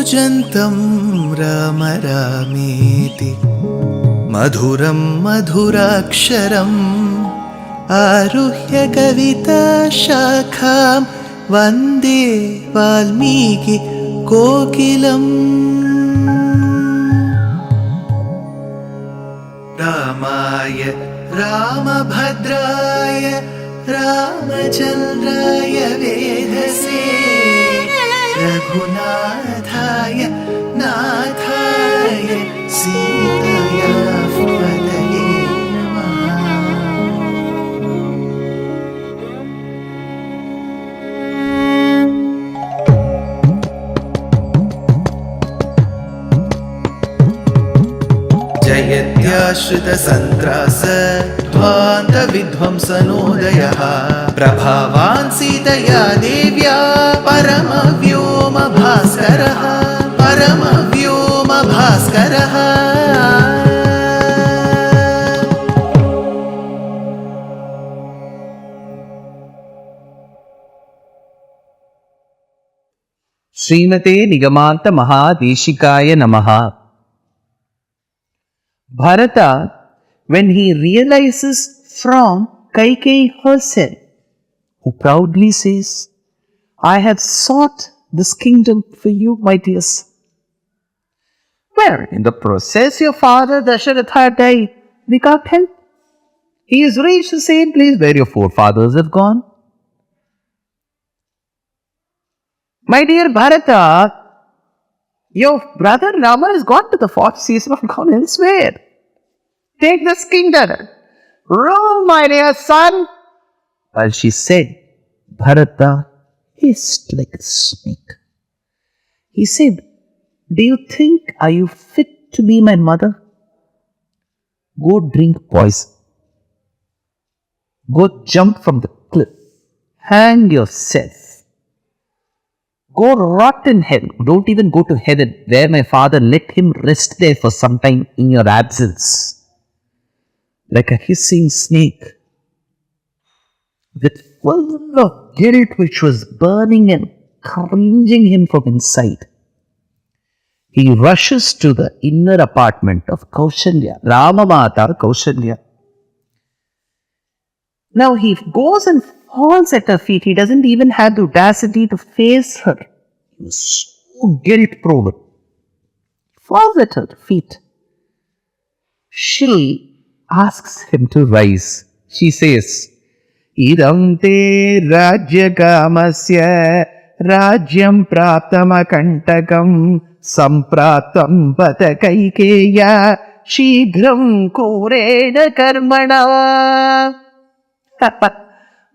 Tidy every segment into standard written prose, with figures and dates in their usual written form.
कूजन्तं राम रामेति मधुरं मधुराक्षरम् आरुह्य कविताशाखां वन्दे वाल्मीकि कोकिलम्। रामाय रामभद्राय रामचन्द्राय वेधसे रघुनाथाय नाथाय सीताया पतये नमः। जयत्याश्रितसन्त्रास ध्वान्तविध्वंसनोदयः प्रभावान् सीतया देव्या परमव्योमभास्करः परमव्योमभास्करः। श्रीमते निगमान्त महादेशिकाय नमः। Bharata, when he realizes from Kaikeyi herself, who proudly says, I have sought this kingdom for you, my dears. Well, in the process, your father Dushyanth died without help. He has reached the same place where your forefathers have gone. My dear Bharata, your brother Rama has gone to the forest. He has not gone elsewhere. Take this kingdom. Rule, my dear son. While she said, Bharata hissed like a snake. He said, do you think are you fit to be my mother? Go drink poison. Go jump from the cliff. Hang yourself. Go rot in hell. Don't even go to heaven, where my father let him rest there for some time in your absence. Like a hissing snake, with full of guilt which was burning and cringing him from inside. He rushes to the inner apartment of Kaushalya, Ramamata Kaushalya. Now he goes and falls at her feet. He doesn't even have the audacity to face her. He was so guilt-proven. Falls at her feet. She asks him to rise. She says, Idam te rajyakamasya rajyam praptamakantakam sampraptam pata kaikeya shighram kurena karmana.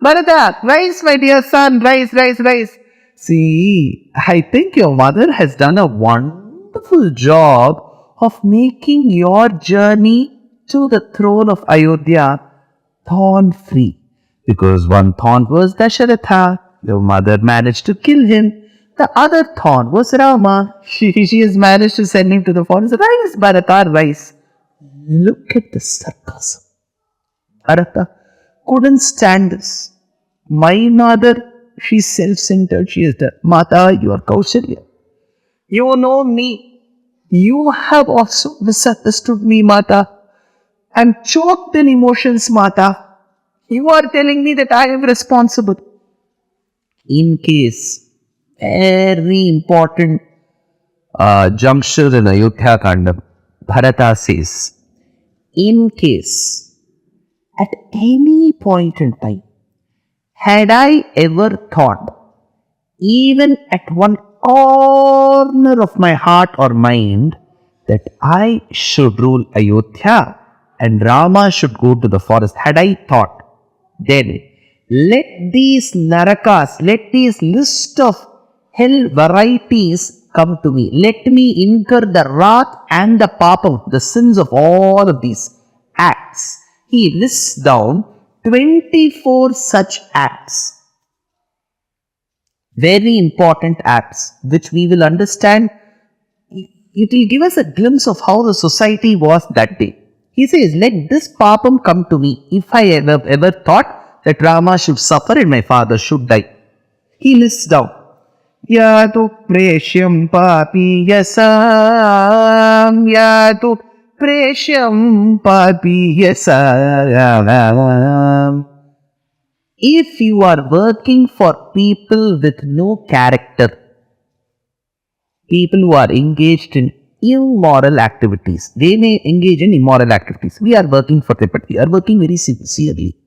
Bharata, rise, my dear son, rise, rise, rise. See, I think your mother has done a wonderful job of making your journey to the throne of Ayodhya thorn-free. Because one thorn was Dushyanth, your mother managed to kill him. The other thorn was Rama. She has managed to send him to the forest. Rise, Bharata, rise. Look at the sarcasm. Bharata couldn't stand this. My mother, she's self-centered. She is the Mata, you are Kaushalya. You know me. You have also misunderstood me, Mata. I'm choked in emotions, Mata. You are telling me that I am responsible. In case, very important juncture in Ayodhya Kandam, Bharata says, in case, at any point in time, had I ever thought, even at one corner of my heart or mind, that I should rule Ayodhya and Rama should go to the forest, had I thought, then let these narakas, let these list of hell varieties come to me. Let me incur the wrath and the papam, the sins of all of these acts. He lists down 24 such acts. Very important acts, which we will understand. It will give us a glimpse of how the society was that day. He says, let this papam come to me if I ever thought that Rama should suffer and my father should die. He lists down. Yatu preshyam papiyasam. Yatu preshyam papiyasam. If you are working for people with no character, people who are engaged in immoral activities, they may engage in immoral activities. We are working for them, but we are working very sincerely.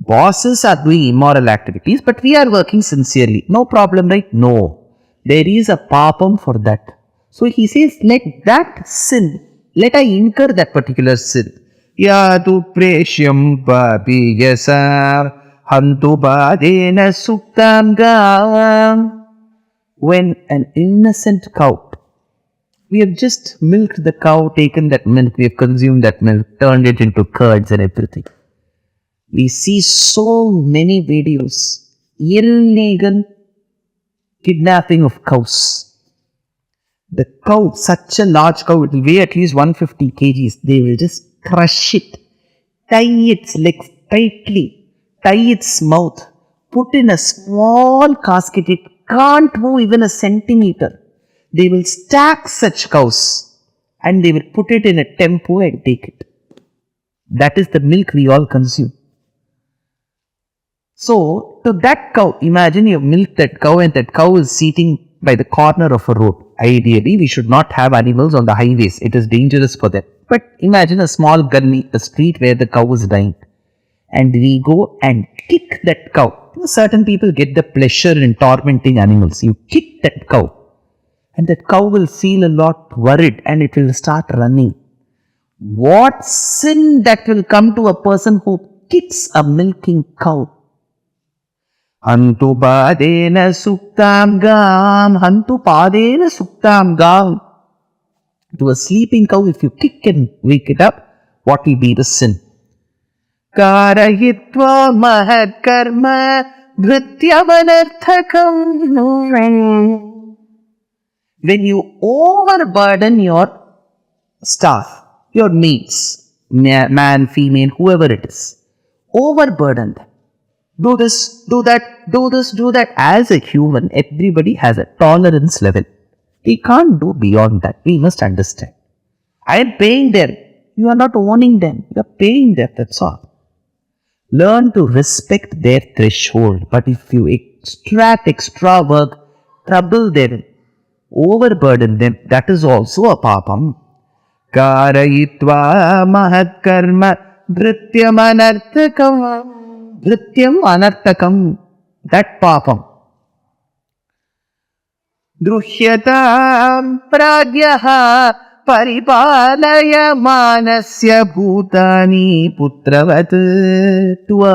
Bosses are doing immoral activities, but we are working sincerely. No problem, right? No. There is a papam for that. So he says, let that sin, let I incur that particular sin. Yadu preshyam papi yasa hantu badena suktam gam. When an innocent cow, we have just milked the cow, taken that milk, we have consumed that milk, turned it into curds and everything. We see so many videos, illegal kidnapping of cows. The cow, such a large cow, it will weigh at least 150 kgs. They will just crush it, tie its legs tightly, tie its mouth, put in a small casket. It can't move even a centimeter. They will stack such cows and they will put it in a tempo and take it. That is the milk we all consume. So, to that cow, imagine you milk that cow and that cow is sitting by the corner of a road. Ideally, we should not have animals on the highways. It is dangerous for them. But imagine a small gully, a street where the cow is dying. And we go and kick that cow. Certain people get the pleasure in tormenting animals. You kick that cow. And that cow will feel a lot worried and it will start running. What sin that will come to a person who kicks a milking cow? Hantu padena suktam gam. Hantu padena suktam gam. To a sleeping cow, if you kick and wake it up, what will be the sin? Karayitva mahad karma dhrityamanarthakam. When you overburden your staff, your mates, man, female, whoever it is, overburden them. Do this, do that, do this, do that. As a human, everybody has a tolerance level. We can't do beyond that. We must understand. I am paying them. You are not owning them. You are paying them. That's all. Learn to respect their threshold. But if you extract extra work, trouble them, overburden them, that is also a papam. Karayitva mahad karma dhrityam anarthakam. Dhrityam anarthakam. That papam. Dushyanth Sridhar paripalaya manasya bhutani putravat. To a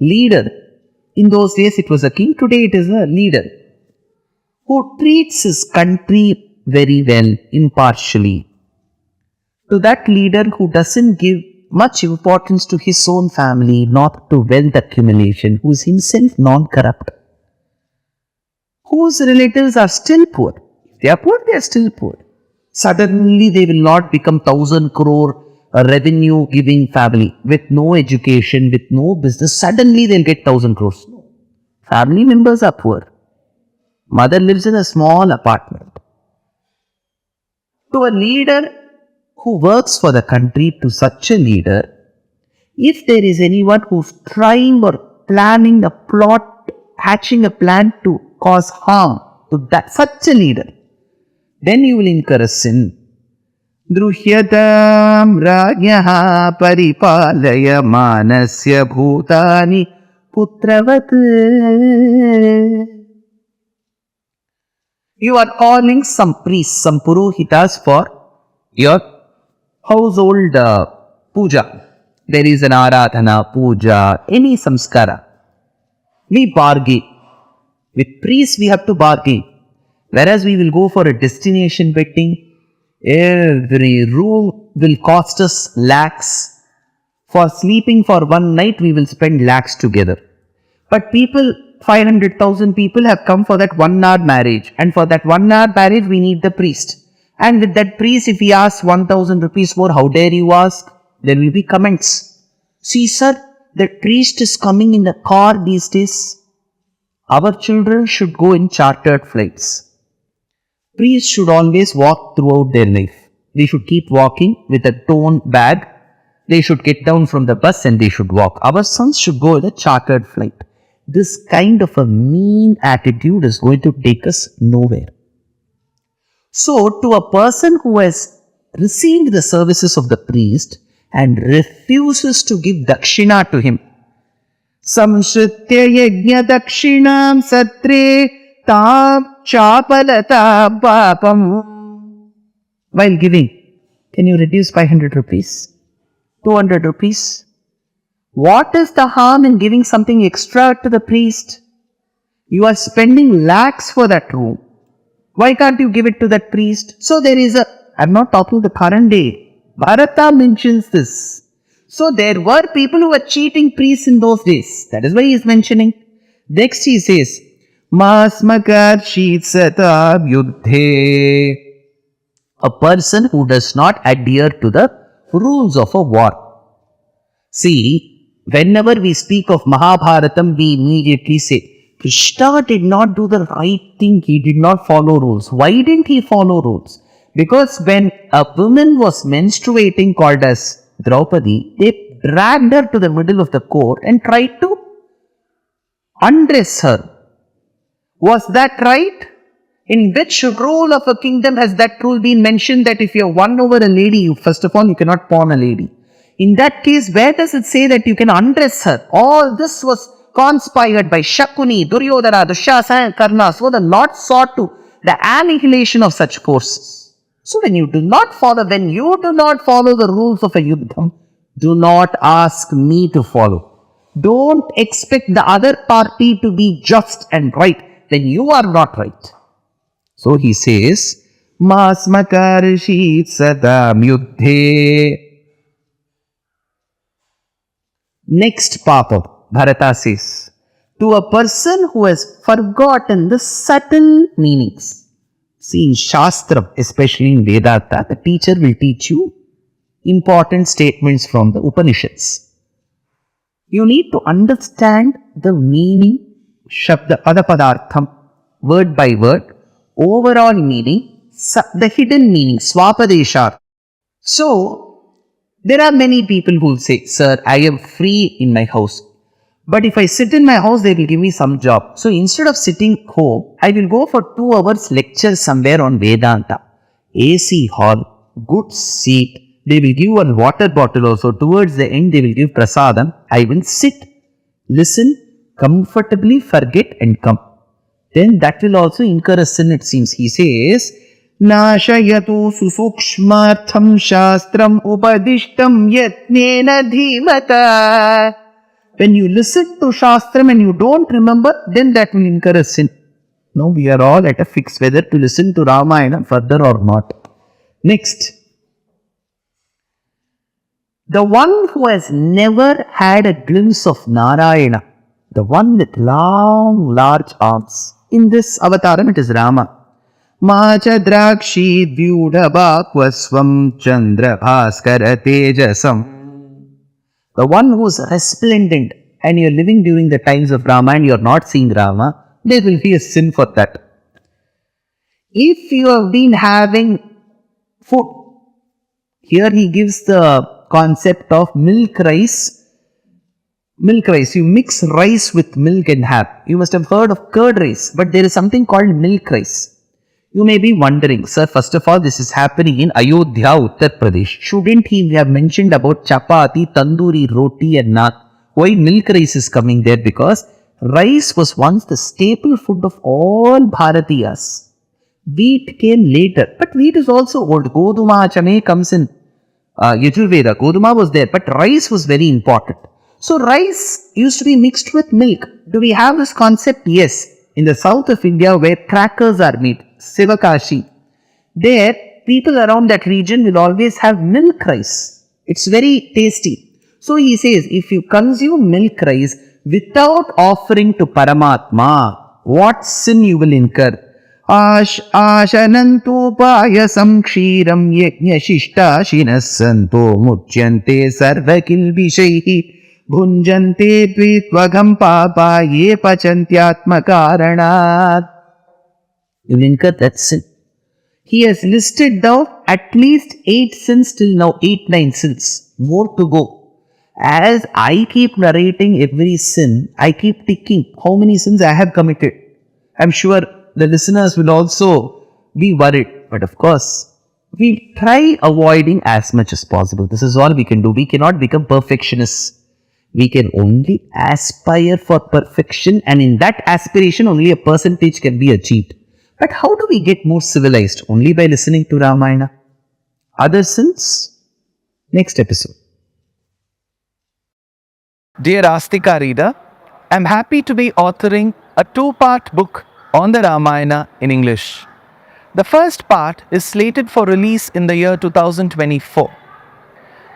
leader. In those days it was a king, today it is a leader who treats his country very well, impartially. To that leader who doesn't give much importance to his own family, not to wealth accumulation, who is himself non-corrupt, whose relatives are still poor. If they are poor, they are still poor. Suddenly they will not become 1,000 crore revenue giving family with no education, with no business. Suddenly they'll get 1,000 crores. No. Family members are poor. Mother lives in a small apartment. To a leader who works for the country, to such a leader, if there is anyone who's trying or planning a plot, hatching a plan to cause harm to that such a leader, then you will incur a sin. Dushyanth Sridhar paripalaya manasya bhutani putravat. You are calling some priests, some purohitas for your household puja. There is an aradhana, puja, any samskara. We bargain. With priests we have to bargain. Whereas we will go for a destination wedding, every room will cost us lakhs. For sleeping for one night, we will spend lakhs together. But people, 500,000 people have come for that 1 hour marriage. And for that 1 hour marriage, we need the priest. And with that priest, if he asks 1,000 rupees more, how dare you ask? There will be comments. See, sir, that priest is coming in the car these days. Our children should go in chartered flights. Priests should always walk throughout their life. They should keep walking with a torn bag. They should get down from the bus and they should walk. Our sons should go in a chartered flight. This kind of a mean attitude is going to take us nowhere. So, to a person who has received the services of the priest and refuses to give dakshina to him, samshritya yajna dakshinam satre tam chapalata papam. While giving, can you reduce 500 rupees? 200 rupees? What is the harm in giving something extra to the priest? You are spending lakhs for that room. Why can't you give it to that priest? So there is I'm not talking the current day. Bharata mentions this. So there were people who were cheating priests in those days. That is why he is mentioning. Next he says, Masmakar Shitsata Yudhe. A person who does not adhere to the rules of a war. See, whenever we speak of Mahabharatam, we immediately say, Krishna did not do the right thing. He did not follow rules. Why didn't he follow rules? Because when a woman was menstruating called as Draupadi, they dragged her to the middle of the court and tried to undress her. Was that right? In which rule of a kingdom has that rule been mentioned that if you have won over a lady, first of all, you cannot pawn a lady? In that case, where does it say that you can undress her? All this was conspired by Shakuni, Duryodhana, Dushyanth and Karna. So the Lord sought to the annihilation of such forces. So when you do not follow the rules of a yuddham, do not ask me to follow. Don't expect the other party to be just and right when you are not right. So he says, Masmakarishit sadam yuddhe. Next papa, Bharata says, to a person who has forgotten the subtle meanings. See, in Shastra, especially in Vedanta, the teacher will teach you important statements from the Upanishads. You need to understand the meaning, Shabda Padapadartham, word by word, overall meaning, the hidden meaning, Swapadeshar. So, there are many people who will say, Sir, I am free in my house. But if I sit in my house, they will give me some job. So instead of sitting home, I will go for 2 hours lecture somewhere on Vedanta. AC hall, good seat. They will give one water bottle also. Towards the end, they will give prasadam. I will sit, listen, comfortably forget and come. Then that will also incur a sin, it seems. He says, Nashayatu susukshmartham shastram upadishtam yatnena dhimata. When you listen to Shastram and you don't remember, then that will incur a sin. No, we are all at a fix whether to listen to Ramayana further or not. Next. The one who has never had a glimpse of Narayana, the one with long, large arms. In this avataram, it is Rama. Macha drakshi vyudhabhakvasvam chandra bhaskara tejasam. The one who is resplendent and you are living during the times of Rama and you are not seeing Rama, there will be a sin for that. If you have been having food, here he gives the concept of milk rice. Milk rice, you mix rice with milk and have. You must have heard of curd rice, but there is something called milk rice. You may be wondering, sir, first of all, this is happening in Ayodhya, Uttar Pradesh. Shouldn't he have mentioned about chapati, tandoori, roti and naan? Why milk rice is coming there? Because rice was once the staple food of all Bharatiyas. Wheat came later, but wheat is also old. Goduma, Chane comes in Yajurveda. Goduma was there, but rice was very important. So rice used to be mixed with milk. Do we have this concept? Yes. In the south of India where crackers are made, Sivakashi, there people around that region will always have milk rice. It's very tasty. So he says, if you consume milk rice without offering to Paramatma, what sin you will incur? Ashananto payasam kshiram yajna shishta shinasanto mujyante sarvakil vishaihi भुञ्जन्ते द्वित्वगं पापा ये पचन्त्यात्मकारणा. You incur that sin. He has listed down at least 8 sins till now, 8, 9 sins. More to go. As I keep narrating every sin, I keep ticking how many sins I have committed. I'm sure the listeners will also be worried. But of course, we try avoiding as much as possible. This is all we can do. We cannot become perfectionists. We can only aspire for perfection, and in that aspiration, only a percentage can be achieved. But how do we get more civilized? Only by listening to Ramayana. Other sins? Next episode. Dear Astika reader, I am happy to be authoring a 2-part book on the Ramayana in English. The first part is slated for release in the year 2024.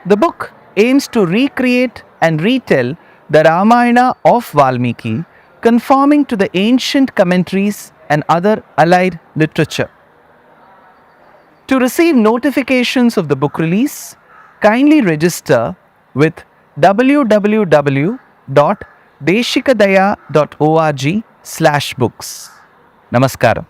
The book aims to recreate and retell the Ramayana of Valmiki, conforming to the ancient commentaries and other allied literature. To receive notifications of the book release, kindly register with www.deshikadaya.org/books. Namaskaram.